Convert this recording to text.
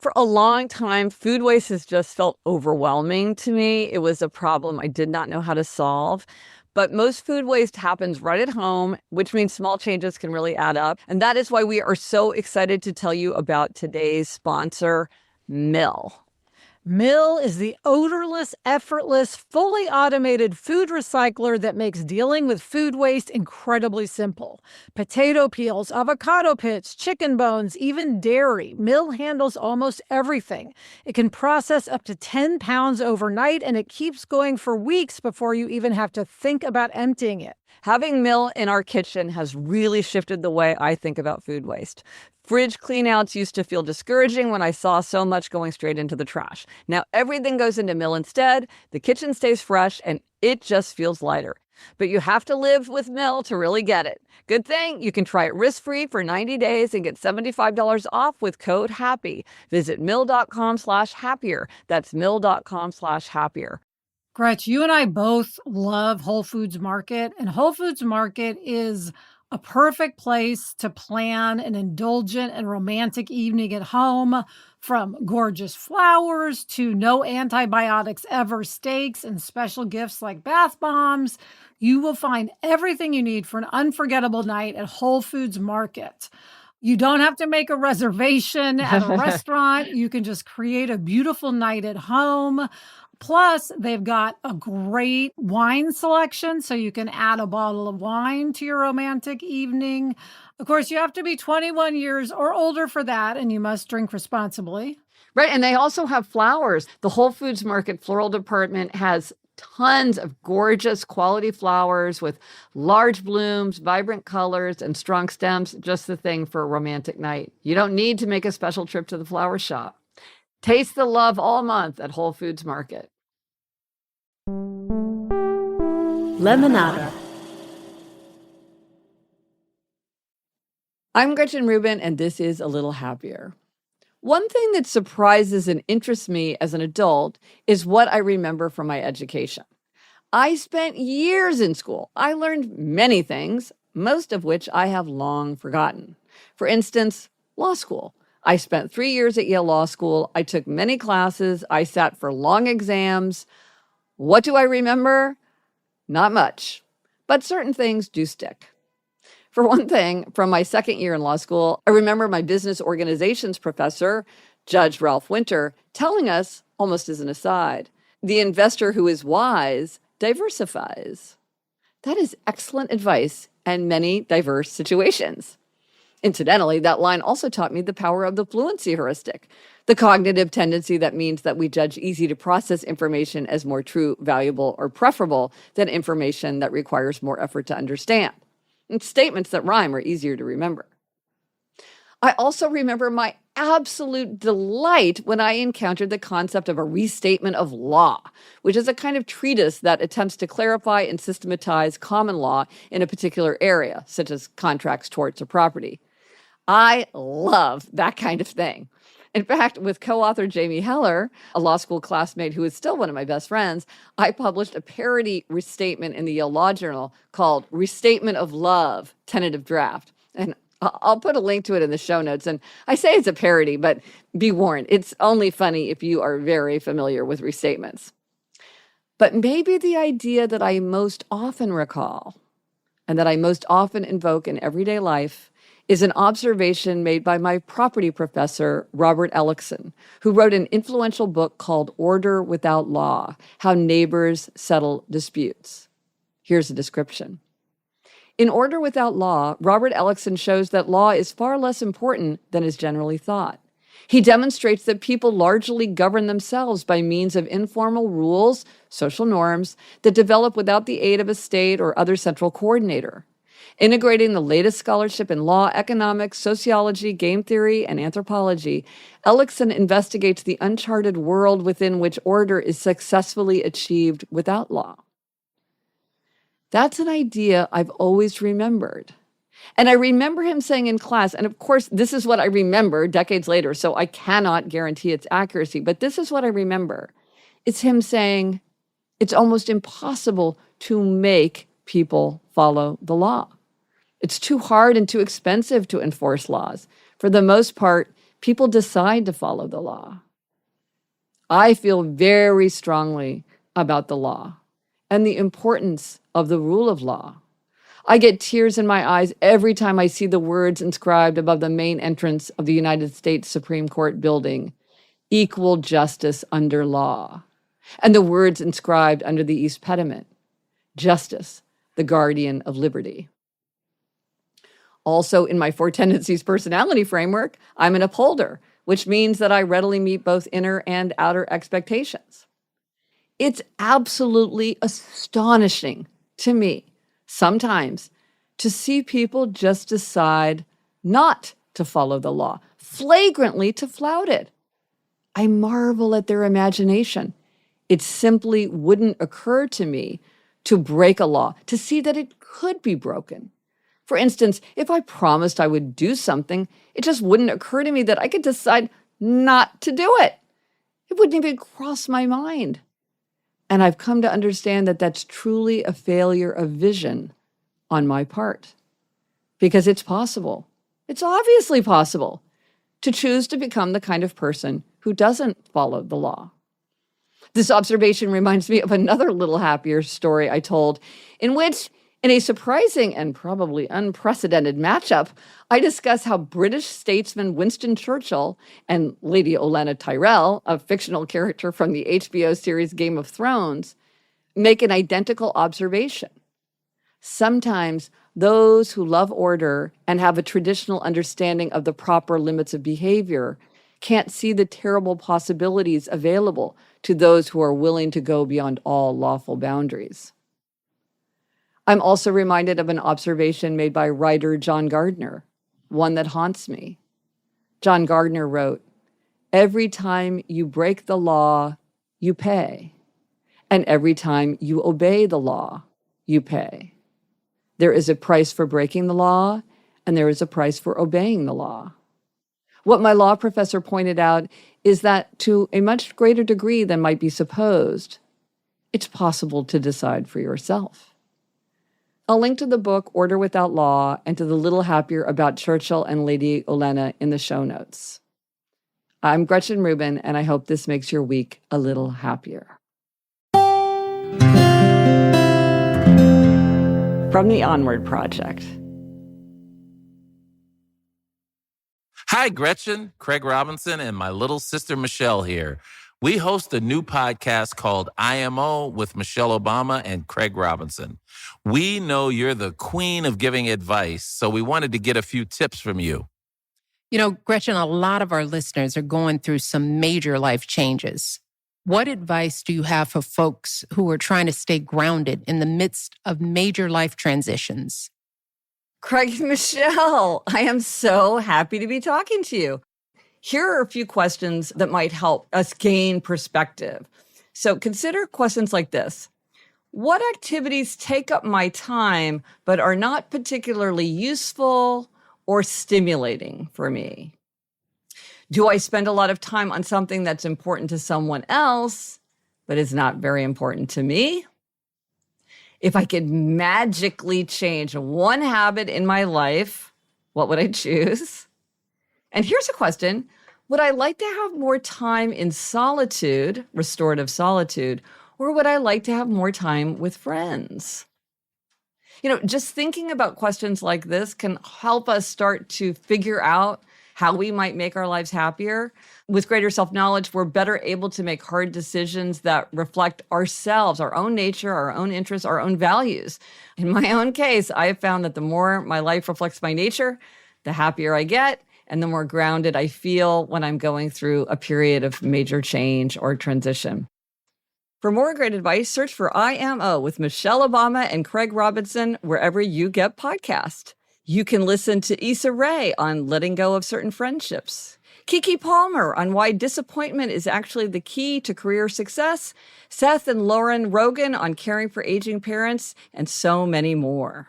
For a long time, food waste has just felt overwhelming to me. It was a problem I did not know how to solve. But most food waste happens right at home, which means small changes can really add up. And that is why we are so excited to tell you about today's sponsor, Mill. Mill is the odorless, effortless, fully automated food recycler that makes dealing with food waste incredibly simple. Potato peels, avocado pits, chicken bones, even dairy. Mill handles almost everything. It can process up to 10 pounds overnight, and it keeps going for weeks before you even have to think about emptying it. Having Mill in our kitchen has really shifted the way I think about food waste. Fridge cleanouts used to feel discouraging when I saw so much going straight into the trash. Now everything goes into Mill instead, the kitchen stays fresh, and it just feels lighter. But you have to live with Mill to really get it. Good thing you can try it risk-free for 90 days and get $75 off with code HAPPY. Visit mill.com/happier. That's mill.com/happier. Gretch, you and I both love Whole Foods Market, and Whole Foods Market is a perfect place to plan an indulgent and romantic evening at home, from gorgeous flowers to no antibiotics ever steaks and special gifts like bath bombs. You will find everything you need for an unforgettable night at Whole Foods Market. You don't have to make a reservation at a restaurant. You can just create a beautiful night at home. Plus, they've got a great wine selection, so you can add a bottle of wine to your romantic evening. Of course, you have to be 21 years or older for that, and you must drink responsibly. Right, and they also have flowers. The Whole Foods Market floral department has tons of gorgeous quality flowers with large blooms, vibrant colors, and strong stems, just the thing for a romantic night. You don't need to make a special trip to the flower shop. Taste the love all month at Whole Foods Market. Lemonada. I'm Gretchen Rubin, and this is A Little Happier. One thing that surprises and interests me as an adult is what I remember from my education. I spent years in school. I learned many things, most of which I have long forgotten. For instance, law school. I spent 3 years at Yale Law School. I took many classes. I sat for long exams. What do I remember? Not much, but certain things do stick. For one thing, from my second year in law school, I remember my business organizations professor, Judge Ralph Winter, telling us, almost as an aside, the investor who is wise diversifies. That is excellent advice in many diverse situations. Incidentally, that line also taught me the power of the fluency heuristic, the cognitive tendency that means that we judge easy to process information as more true, valuable, or preferable than information that requires more effort to understand. And statements that rhyme are easier to remember. I also remember my absolute delight when I encountered the concept of a restatement of law, which is a kind of treatise that attempts to clarify and systematize common law in a particular area, such as contracts, torts, or property. I love that kind of thing. In fact, with co-author Jamie Heller, a law school classmate who is still one of my best friends, I published a parody restatement in the Yale Law Journal called Restatement of Love, Tentative Draft. And I'll put a link to it in the show notes. And I say it's a parody, but be warned, it's only funny if you are very familiar with restatements. But maybe the idea that I most often recall and that I most often invoke in everyday life is an observation made by my property professor, Robert Ellickson, who wrote an influential book called Order Without Law: How Neighbors Settle Disputes. Here's a description. In Order Without Law, Robert Ellickson shows that law is far less important than is generally thought. He demonstrates that people largely govern themselves by means of informal rules, social norms, that develop without the aid of a state or other central coordinator. Integrating the latest scholarship in law, economics, sociology, game theory, and anthropology, Ellickson investigates the uncharted world within which order is successfully achieved without law. That's an idea I've always remembered. And I remember him saying in class, and of course, this is what I remember decades later, so I cannot guarantee its accuracy, but this is what I remember. It's him saying, it's almost impossible to make people follow the law. It's too hard and too expensive to enforce laws. For the most part, People decide to follow the law. I feel very strongly about the law and the importance of the rule of law. I get tears in my eyes every time I see the words inscribed above the main entrance of the United States Supreme Court building, "Equal justice under law," and the words inscribed under the east pediment, "Justice, the guardian of liberty." Also, in my 4 tendencies personality framework, I'm an upholder, which means that I readily meet both inner and outer expectations. It's absolutely astonishing to me sometimes to see people just decide not to follow the law, flagrantly to flout it. I marvel at their imagination. It simply wouldn't occur to me to break a law, to see that it could be broken. For instance, if I promised I would do something, it just wouldn't occur to me that I could decide not to do it. It wouldn't even cross my mind. And I've come to understand that that's truly a failure of vision on my part. Because it's possible, it's obviously possible, to choose to become the kind of person who doesn't follow the law. This observation reminds me of another Little Happier story I told, in which, in a surprising and probably unprecedented matchup, I discuss how British statesman Winston Churchill and Lady Olenna Tyrell, a fictional character from the HBO series Game of Thrones, make an identical observation. Sometimes those who love order and have a traditional understanding of the proper limits of behavior can't see the terrible possibilities available to those who are willing to go beyond all lawful boundaries. I'm also reminded of an observation made by writer John Gardner, one that haunts me. John Gardner wrote, "Every time you break the law, you pay. And every time you obey the law, you pay. There is a price for breaking the law, and there is a price for obeying the law." What my law professor pointed out is that to a much greater degree than might be supposed, it's possible to decide for yourself. I'll link to the book Order Without Law and to the Little Happier about Churchill and Lady Olenna in the show notes. I'm Gretchen Rubin, and I hope this makes your week a little happier. From the Onward Project. Hi, Gretchen, Craig Robinson, and my little sister Michelle here. We host a new podcast called IMO with Michelle Obama and Craig Robinson. We know you're the queen of giving advice, so we wanted to get a few tips from you. You know, Gretchen, a lot of our listeners are going through some major life changes. What advice do you have for folks who are trying to stay grounded in the midst of major life transitions? Craig and Michelle, I am so happy to be talking to you. Here are a few questions that might help us gain perspective. So consider questions like this. What activities take up my time but are not particularly useful or stimulating for me? Do I spend a lot of time on something that's important to someone else but is not very important to me? If I could magically change one habit in my life, what would I choose? And here's a question. Would I like to have more time in solitude, restorative solitude, or would I like to have more time with friends? You know, just thinking about questions like this can help us start to figure out how we might make our lives happier. With greater self-knowledge, we're better able to make hard decisions that reflect ourselves, our own nature, our own interests, our own values. In my own case, I have found that the more my life reflects my nature, the happier I get, and the more grounded I feel when I'm going through a period of major change or transition. For more great advice, search for IMO with Michelle Obama and Craig Robinson wherever you get podcasts. You can listen to Issa Rae on letting go of certain friendships, Kiki Palmer on why disappointment is actually the key to career success, Seth and Lauren Rogan on caring for aging parents, and so many more.